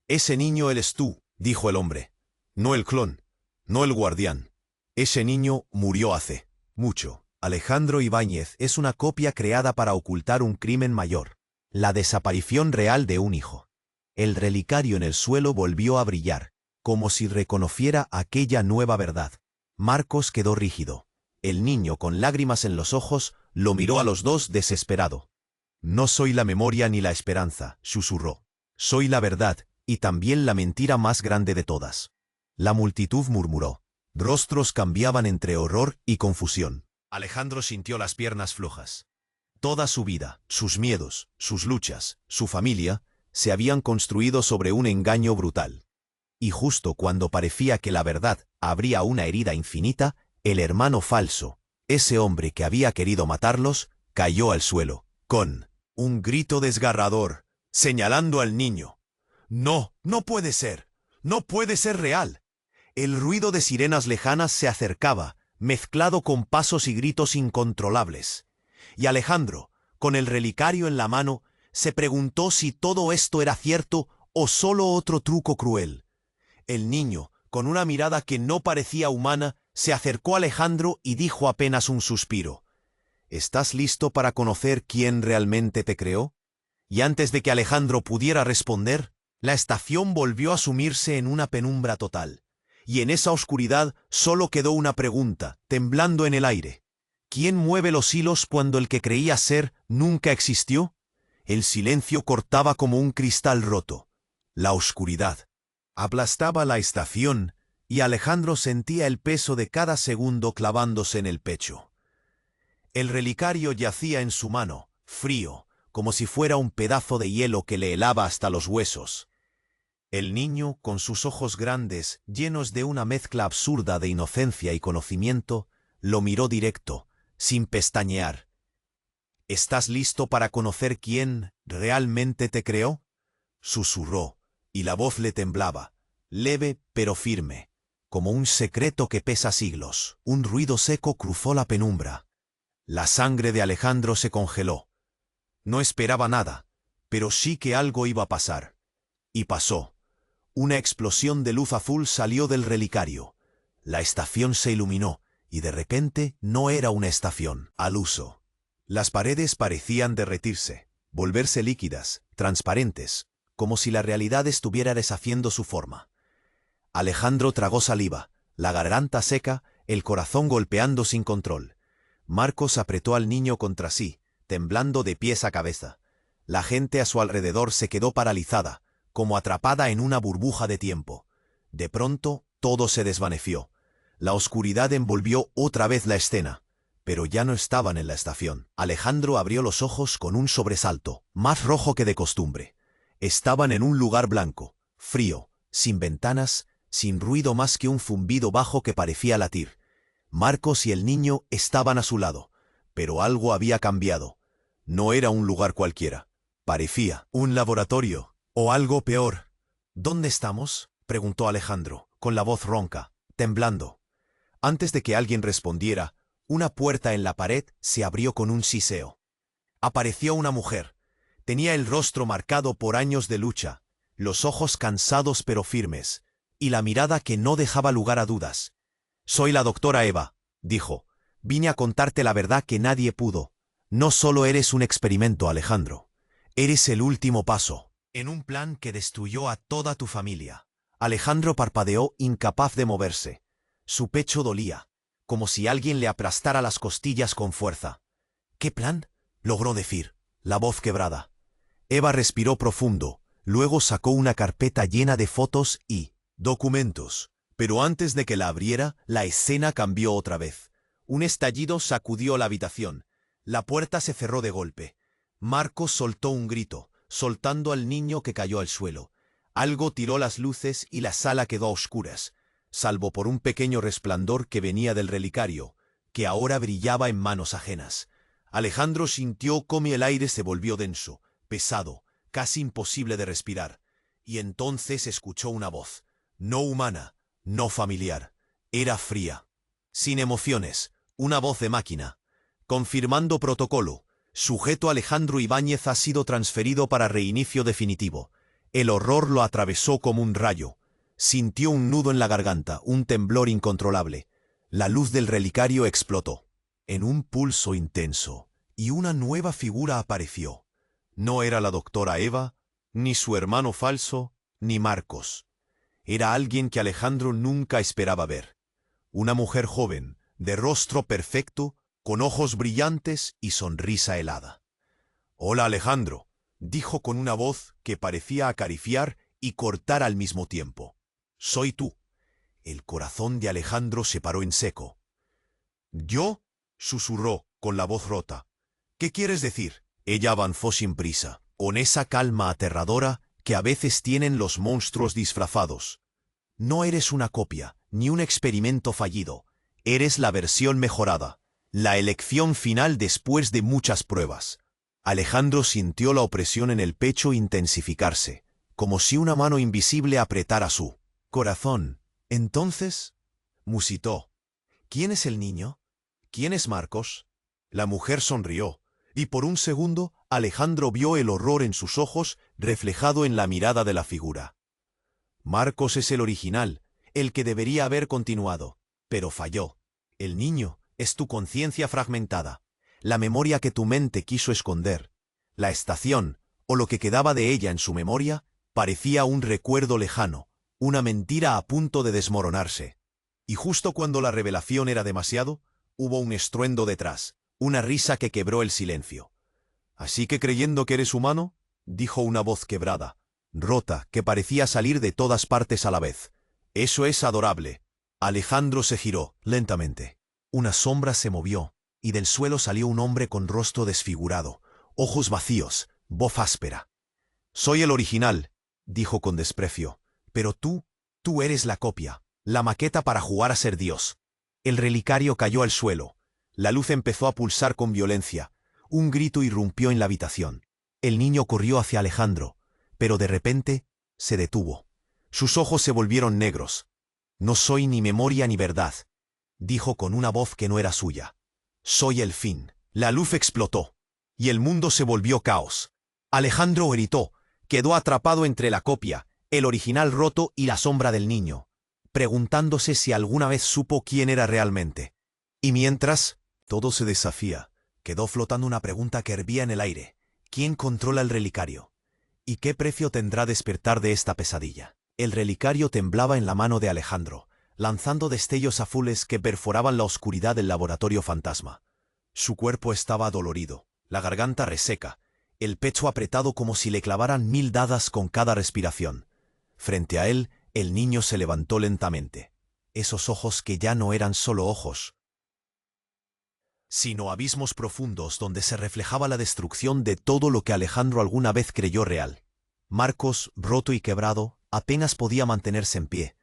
«Ese niño eres tú», dijo el hombre. «No el clon, no el guardián. Ese niño murió hace mucho. Alejandro Ibáñez es una copia creada para ocultar un crimen mayor, la desaparición real de un hijo». El relicario en el suelo volvió a brillar, como si reconociera aquella nueva verdad. Marcos quedó rígido. El niño, con lágrimas en los ojos, lo miró a los dos desesperado. «No soy la memoria ni la esperanza», susurró. «Soy la verdad, y también la mentira más grande de todas». La multitud murmuró. Rostros cambiaban entre horror y confusión. Alejandro sintió las piernas flojas. Toda su vida, sus miedos, sus luchas, su familia, se habían construido sobre un engaño brutal. Y justo cuando parecía que la verdad abría una herida infinita, el hermano falso, ese hombre que había querido matarlos, cayó al suelo, con un grito desgarrador, señalando al niño. «No, no puede ser. No puede ser real». El ruido de sirenas lejanas se acercaba, mezclado con pasos y gritos incontrolables. Y Alejandro, con el relicario en la mano, se preguntó si todo esto era cierto o solo otro truco cruel. El niño, con una mirada que no parecía humana, se acercó a Alejandro y dijo apenas un suspiro. «¿Estás listo para conocer quién realmente te creó?» Y antes de que Alejandro pudiera responder, la estación volvió a sumirse en una penumbra total. Y en esa oscuridad solo quedó una pregunta, temblando en el aire. ¿Quién mueve los hilos cuando el que creía ser nunca existió? El silencio cortaba como un cristal roto. La oscuridad aplastaba la estación y Alejandro sentía el peso de cada segundo clavándose en el pecho. El relicario yacía en su mano, frío, como si fuera un pedazo de hielo que le helaba hasta los huesos. El niño, con sus ojos grandes, llenos de una mezcla absurda de inocencia y conocimiento, lo miró directo, sin pestañear. «¿Estás listo para conocer quién realmente te creó?», susurró, y la voz le temblaba, leve pero firme, como un secreto que pesa siglos. Un ruido seco cruzó la penumbra. La sangre de Alejandro se congeló. No esperaba nada, pero sí que algo iba a pasar. Y pasó. Una explosión de luz azul salió del relicario. La estación se iluminó, y de repente no era una estación al uso. Las paredes parecían derretirse, volverse líquidas, transparentes, como si la realidad estuviera deshaciendo su forma. Alejandro tragó saliva, la garganta seca, el corazón golpeando sin control. Marcos apretó al niño contra sí, temblando de pies a cabeza. La gente a su alrededor se quedó paralizada, como atrapada en una burbuja de tiempo. De pronto, todo se desvaneció. La oscuridad envolvió otra vez la escena, pero ya no estaban en la estación. Alejandro abrió los ojos con un sobresalto, más rojo que de costumbre. Estaban en un lugar blanco, frío, sin ventanas, sin ruido más que un zumbido bajo que parecía latir. Marcos y el niño estaban a su lado, pero algo había cambiado. No era un lugar cualquiera. Parecía un laboratorio, o algo peor. ¿Dónde estamos?, preguntó Alejandro, con la voz ronca, temblando. Antes de que alguien respondiera, una puerta en la pared se abrió con un siseo. Apareció una mujer. Tenía el rostro marcado por años de lucha, los ojos cansados pero firmes, y la mirada que no dejaba lugar a dudas. «Soy la doctora Eva», dijo. «Vine a contarte la verdad que nadie pudo. No solo eres un experimento, Alejandro. Eres el último paso, en un plan que destruyó a toda tu familia». Alejandro parpadeó, incapaz de moverse. Su pecho dolía, como si alguien le aplastara las costillas con fuerza. «¿Qué plan?», logró decir, la voz quebrada. Eva respiró profundo, luego sacó una carpeta llena de fotos y documentos. Pero antes de que la abriera, la escena cambió otra vez. Un estallido sacudió la habitación. La puerta se cerró de golpe. Marcos soltó un grito, soltando al niño que cayó al suelo. Algo tiró las luces y la sala quedó a oscuras, salvo por un pequeño resplandor que venía del relicario, que ahora brillaba en manos ajenas. Alejandro sintió cómo el aire se volvió denso, pesado, casi imposible de respirar. Y entonces escuchó una voz, no humana, no familiar. Era fría, sin emociones, una voz de máquina. Confirmando protocolo. Sujeto Alejandro Ibáñez ha sido transferido para reinicio definitivo. El horror lo atravesó como un rayo. Sintió un nudo en la garganta, un temblor incontrolable. La luz del relicario explotó, en un pulso intenso, y una nueva figura apareció. No era la doctora Eva, ni su hermano falso, ni Marcos. Era alguien que Alejandro nunca esperaba ver. Una mujer joven, de rostro perfecto, con ojos brillantes y sonrisa helada. «Hola, Alejandro», dijo con una voz que parecía acariciar y cortar al mismo tiempo. «Soy tú». El corazón de Alejandro se paró en seco. «¿Yo?», susurró con la voz rota. «¿Qué quieres decir?». Ella avanzó sin prisa, con esa calma aterradora que a veces tienen los monstruos disfrazados. «No eres una copia, ni un experimento fallido. Eres la versión mejorada, la elección final después de muchas pruebas». Alejandro sintió la opresión en el pecho intensificarse, como si una mano invisible apretara su corazón. «Entonces», musitó, «¿quién es el niño? ¿Quién es Marcos?». La mujer sonrió, y por un segundo Alejandro vio el horror en sus ojos reflejado en la mirada de la figura. «Marcos es el original, el que debería haber continuado, pero falló. El niño es tu conciencia fragmentada, la memoria que tu mente quiso esconder. La estación, o lo que quedaba de ella en su memoria, parecía un recuerdo lejano, una mentira a punto de desmoronarse». Y justo cuando la revelación era demasiado, hubo un estruendo detrás, una risa que quebró el silencio. «¿Así que creyendo que eres humano?», dijo una voz quebrada, rota, que parecía salir de todas partes a la vez. «Eso es adorable». Alejandro se giró, lentamente. Una sombra se movió, y del suelo salió un hombre con rostro desfigurado, ojos vacíos, voz áspera. «Soy el original», dijo con desprecio, «pero tú eres la copia, la maqueta para jugar a ser Dios». El relicario cayó al suelo. La luz empezó a pulsar con violencia. Un grito irrumpió en la habitación. El niño corrió hacia Alejandro, pero de repente se detuvo. Sus ojos se volvieron negros. «No soy ni memoria ni verdad», dijo con una voz que no era suya. «Soy el fin». La luz explotó, y el mundo se volvió caos. Alejandro gritó, quedó atrapado entre la copia, el original roto y la sombra del niño. preguntándose si alguna vez supo quién era realmente. Y mientras todo se desafía, quedó flotando una pregunta que hervía en el aire. ¿Quién controla el relicario? ¿Y qué precio tendrá despertar de esta pesadilla? El relicario temblaba en la mano de Alejandro, lanzando destellos azules que perforaban la oscuridad del laboratorio fantasma. Su cuerpo estaba adolorido, la garganta reseca, el pecho apretado como si le clavaran 1000 dadas con cada respiración. Frente a él, el niño se levantó lentamente. Esos ojos que ya no eran solo ojos, sino abismos profundos donde se reflejaba la destrucción de todo lo que Alejandro alguna vez creyó real. Marcos, roto y quebrado, apenas podía mantenerse en pie.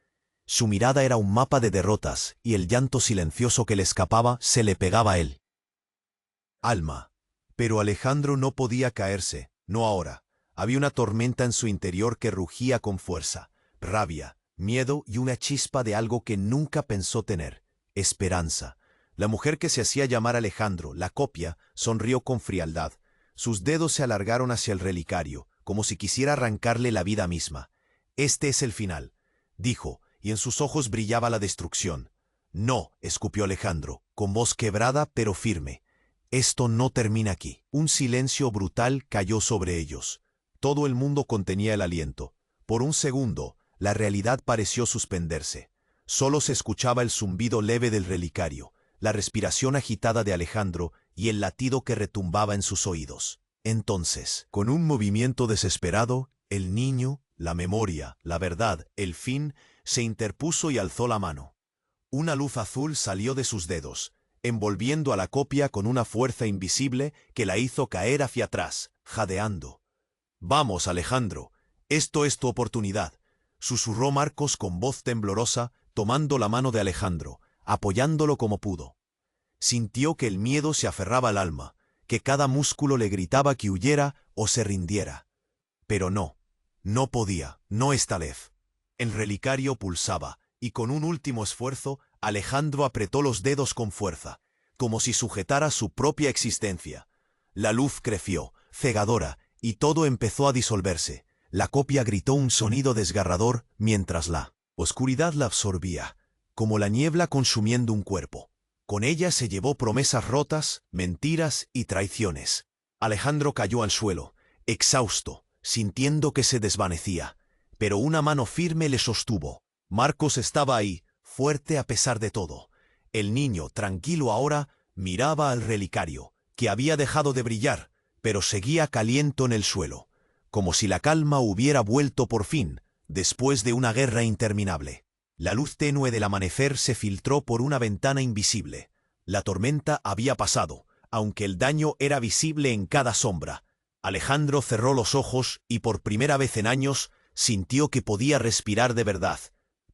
Su mirada era un mapa de derrotas, y el llanto silencioso que le escapaba se le pegaba a él. Alma. Pero Alejandro no podía caerse, no ahora. Había una tormenta en su interior que rugía con fuerza, rabia, miedo y una chispa de algo que nunca pensó tener: esperanza. La mujer que se hacía llamar Alejandro, la copia, sonrió con frialdad. Sus dedos se alargaron hacia el relicario, como si quisiera arrancarle la vida misma. «Este es el final», dijo, y en sus ojos brillaba la destrucción. «No», escupió Alejandro, con voz quebrada pero firme. «Esto no termina aquí». Un silencio brutal cayó sobre ellos. Todo el mundo contenía el aliento. Por un segundo, la realidad pareció suspenderse. Solo se escuchaba el zumbido leve del relicario, la respiración agitada de Alejandro y el latido que retumbaba en sus oídos. Entonces, con un movimiento desesperado, el niño, la memoria, la verdad, el fin, se interpuso y alzó la mano. Una luz azul salió de sus dedos, envolviendo a la copia con una fuerza invisible que la hizo caer hacia atrás, jadeando. «Vamos, Alejandro, esto es tu oportunidad», susurró Marcos con voz temblorosa, tomando la mano de Alejandro, apoyándolo como pudo. Sintió que el miedo se aferraba al alma, que cada músculo le gritaba que huyera o se rindiera. Pero no podía, no esta vez. El relicario pulsaba, y con un último esfuerzo, Alejandro apretó los dedos con fuerza, como si sujetara su propia existencia. La luz creció, cegadora, y todo empezó a disolverse. La copia gritó un sonido desgarrador mientras la oscuridad la absorbía, como la niebla consumiendo un cuerpo. Con ella se llevó promesas rotas, mentiras y traiciones. Alejandro cayó al suelo, exhausto, sintiendo que se desvanecía, pero una mano firme le sostuvo. Marcos estaba ahí, fuerte a pesar de todo. El niño, tranquilo ahora, miraba al relicario, que había dejado de brillar, pero seguía caliente en el suelo, como si la calma hubiera vuelto por fin, después de una guerra interminable. La luz tenue del amanecer se filtró por una ventana invisible. La tormenta había pasado, aunque el daño era visible en cada sombra. Alejandro cerró los ojos y por primera vez en años sintió que podía respirar de verdad.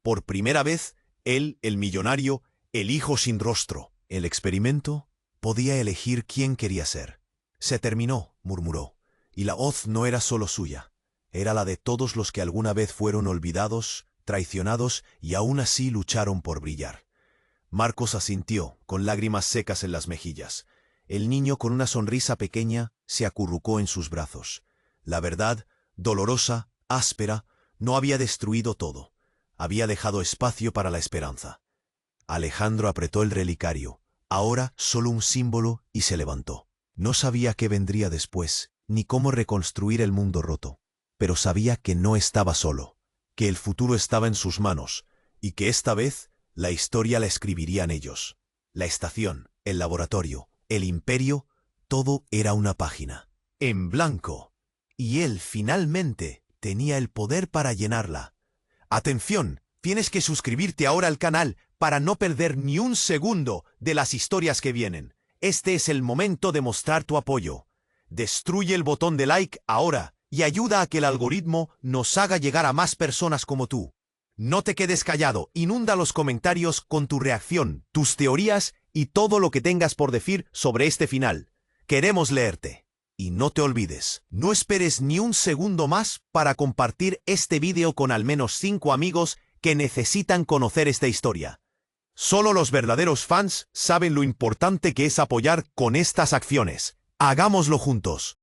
Por primera vez, él, el millonario, el hijo sin rostro, el experimento, podía elegir quién quería ser. «Se terminó», murmuró, y la hoz no era solo suya, era la de todos los que alguna vez fueron olvidados, traicionados y aún así lucharon por brillar. Marcos asintió, con lágrimas secas en las mejillas. El niño, con una sonrisa pequeña, se acurrucó en sus brazos. La verdad, dolorosa, áspera, no había destruido todo. Había dejado espacio para la esperanza. Alejandro apretó el relicario, ahora solo un símbolo, y se levantó. No sabía qué vendría después, ni cómo reconstruir el mundo roto, pero sabía que no estaba solo, que el futuro estaba en sus manos, y que esta vez la historia la escribirían ellos. La estación, el laboratorio, el imperio, todo era una página en blanco, y él finalmente tenía el poder para llenarla. ¡Atención! Tienes que suscribirte ahora al canal para no perder ni un segundo de las historias que vienen. Este es el momento de mostrar tu apoyo. Destruye el botón de like ahora y ayuda a que el algoritmo nos haga llegar a más personas como tú. No te quedes callado, inunda los comentarios con tu reacción, tus teorías y todo lo que tengas por decir sobre este final. Queremos leerte. Y no te olvides, no esperes ni un segundo más para compartir este vídeo con al menos 5 amigos que necesitan conocer esta historia. Solo los verdaderos fans saben lo importante que es apoyar con estas acciones. Hagámoslo juntos.